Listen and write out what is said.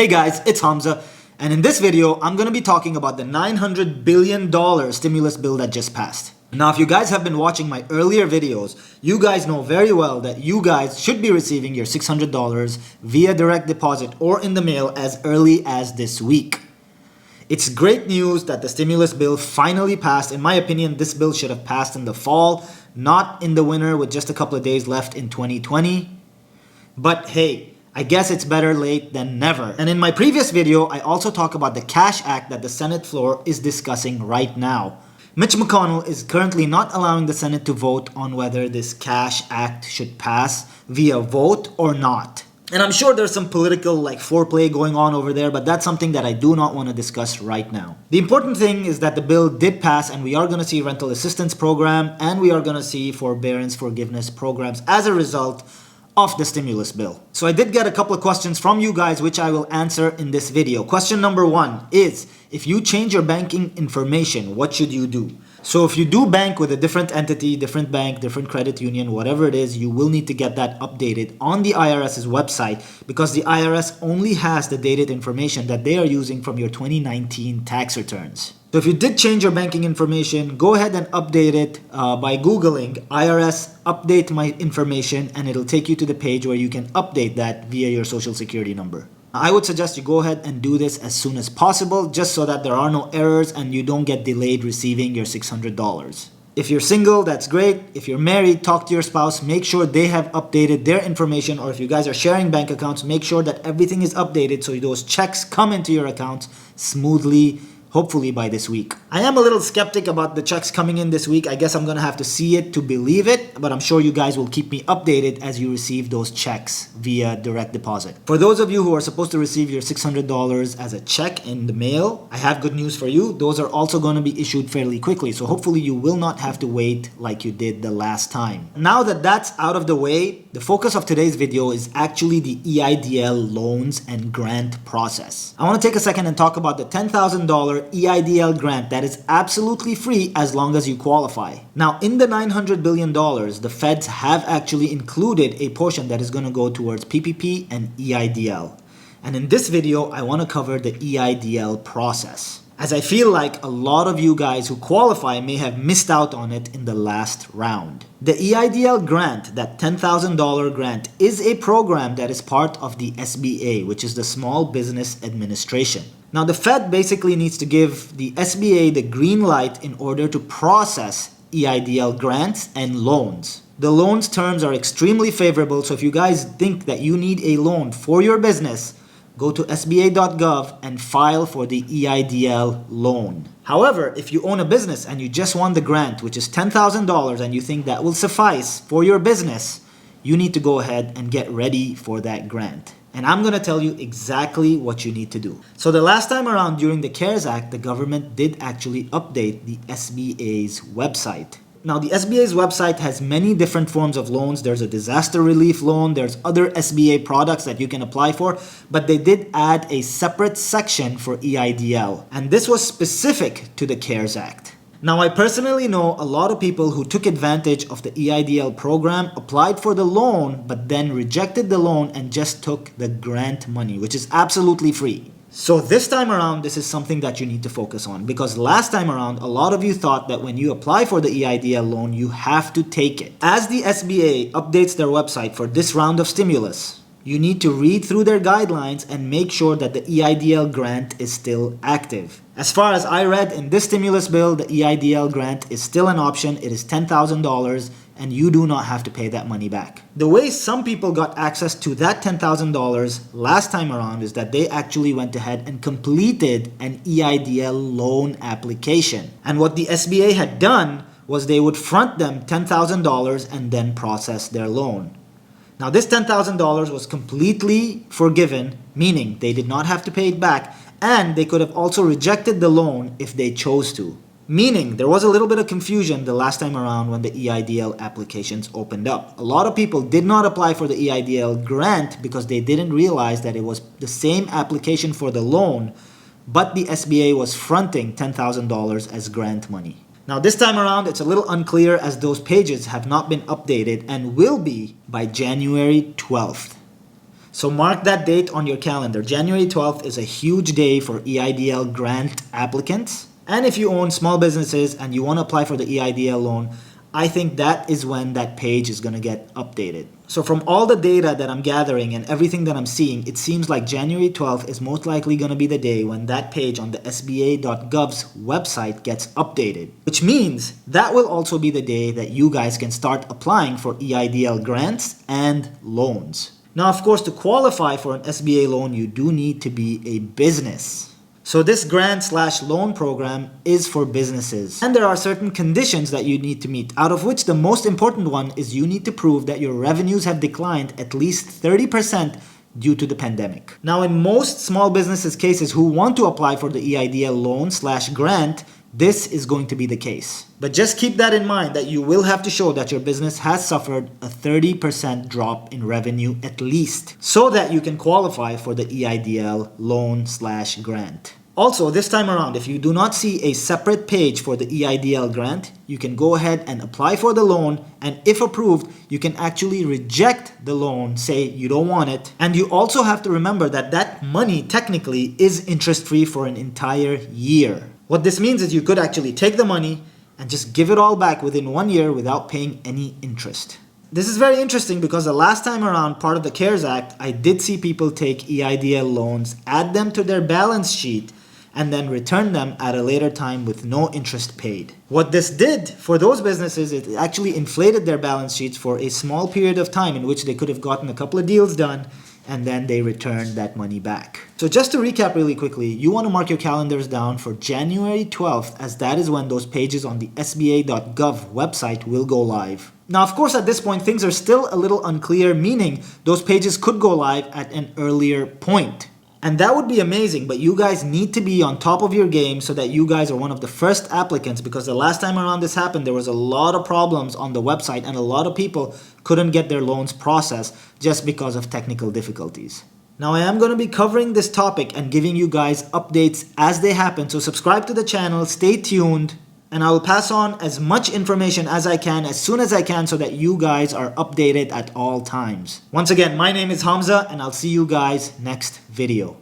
Hey guys, it's Hamza, and in this video, I'm going to be talking about the $900 billion stimulus bill that just passed. Now, if you guys have been watching my earlier videos, you guys know very well that you guys should be receiving your $600 via direct deposit or in the mail as early as this week. It's great news that the stimulus bill finally passed. In my opinion, this bill should have passed in the fall, not in the winter with just a couple of days left in 2020. But hey, I guess it's better late than never. And in my previous video, I also talk about the Cash Act that the Senate floor is discussing right now. Mitch McConnell is currently not allowing the Senate to vote on whether this Cash Act should pass via vote or not. And I'm sure there's some political foreplay going on over there, but that's something that I do not want to discuss right now. The important thing is that the bill did pass and we are going to see rental assistance program and we are going to see forbearance forgiveness programs as a result of the stimulus bill. So I did get a couple of questions from you guys which I will answer in this video. Question number one is, if you change your banking information, what should you do? So if you do bank with a different entity, different bank, different credit union, whatever it is, you will need to get that updated on the IRS's website because the IRS only has the dated information that they are using from your 2019 tax returns. So if you did change your banking information, go ahead and update it by Googling IRS update my information and it'll take you to the page where you can update that via your social security number. I would suggest you go ahead and do this as soon as possible just so that there are no errors and you don't get delayed receiving your $600. If you're single, that's great. If you're married, talk to your spouse. Make sure they have updated their information, or if you guys are sharing bank accounts, make sure that everything is updated so those checks come into your accounts smoothly, hopefully by this week. I am a little skeptic about the checks coming in this week. I guess I'm gonna have to see it to believe it, but I'm sure you guys will keep me updated as you receive those checks via direct deposit. For those of you who are supposed to receive your $600 as a check in the mail, I have good news for you. Those are also gonna be issued fairly quickly, so hopefully you will not have to wait like you did the last time. Now that that's out of the way, the focus of today's video is actually the EIDL loans and grant process. I wanna take a second and talk about the $10,000 EIDL grant that is absolutely free as long as you qualify. Now, in the $900 billion, the feds have actually included a portion that is going to go towards PPP and EIDL. And in this video, I want to cover the EIDL process, as I feel like a lot of you guys who qualify may have missed out on it in the last round. The EIDL grant, that $10,000 grant, is a program that is part of the SBA, which is the Small Business Administration. Now, the Fed basically needs to give the SBA the green light in order to process EIDL grants and loans. The loans terms are extremely favorable, so if you guys think that you need a loan for your business, go to sba.gov and file for the EIDL loan. However, if you own a business and you just won the grant, which is $10,000, and you think that will suffice for your business, you need to go ahead and get ready for that grant. And I'm going to tell you exactly what you need to do. So the last time around during the CARES Act, the government did actually update the SBA's website. Now, the SBA's website has many different forms of loans. There's a disaster relief loan, there's other SBA products that you can apply for, but they did add a separate section for EIDL. And this was specific to the CARES Act. Now, I personally know a lot of people who took advantage of the EIDL program, applied for the loan, but then rejected the loan and just took the grant money, which is absolutely free. So this time around, this is something that you need to focus on, because last time around, a lot of you thought that when you apply for the EIDL loan, you have to take it. As the SBA updates their website for this round of stimulus, you need to read through their guidelines and make sure that the EIDL grant is still active. As far as I read in this stimulus bill, the EIDL grant is still an option. It is $10,000 and you do not have to pay that money back. The way some people got access to that $10,000 last time around is that they actually went ahead and completed an EIDL loan application. And what the SBA had done was they would front them $10,000 and then process their loan. Now, this $10,000 was completely forgiven, meaning they did not have to pay it back, and they could have also rejected the loan if they chose to. Meaning, there was a little bit of confusion the last time around when the EIDL applications opened up. A lot of people did not apply for the EIDL grant because they didn't realize that it was the same application for the loan, but the SBA was fronting $10,000 as grant money. Now this time around, it's a little unclear as those pages have not been updated and will be by January 12th. So mark that date on your calendar. January 12th is a huge day for EIDL grant applicants. And if you own small businesses and you want to apply for the EIDL loan, I think that is when that page is going to get updated. So from all the data that I'm gathering and everything that I'm seeing, it seems like January 12th is most likely going to be the day when that page on the SBA.gov's website gets updated. Which means that will also be the day that you guys can start applying for EIDL grants and loans. Now, of course, to qualify for an SBA loan, you do need to be a business. So this grant/loan program is for businesses. And there are certain conditions that you need to meet, out of which the most important one is you need to prove that your revenues have declined at least 30% due to the pandemic. Now, in most small businesses cases who want to apply for the EIDL loan/grant, this is going to be the case. But just keep that in mind that you will have to show that your business has suffered a 30% drop in revenue at least, so that you can qualify for the EIDL loan/grant. Also, this time around, if you do not see a separate page for the EIDL grant, you can go ahead and apply for the loan, and if approved, you can actually reject the loan, say you don't want it. And you also have to remember that that money technically is interest-free for an entire year. What this means is you could actually take the money and just give it all back within 1 year without paying any interest. This is very interesting because the last time around, part of the CARES Act, I did see people take EIDL loans, add them to their balance sheet, and then return them at a later time with no interest paid. What this did for those businesses, it actually inflated their balance sheets for a small period of time in which they could have gotten a couple of deals done, and then they returned that money back. So just to recap really quickly, you want to mark your calendars down for January 12th, as that is when those pages on the SBA.gov website will go live. Now, of course, at this point, things are still a little unclear, meaning those pages could go live at an earlier point. And that would be amazing, but you guys need to be on top of your game so that you guys are one of the first applicants, because the last time around this happened, there was a lot of problems on the website and a lot of people couldn't get their loans processed just because of technical difficulties. Now, I am going to be covering this topic and giving you guys updates as they happen, so subscribe to the channel, stay tuned, and I will pass on as much information as I can as soon as I can so that you guys are updated at all times. Once again, my name is Hamza, and I'll see you guys next video.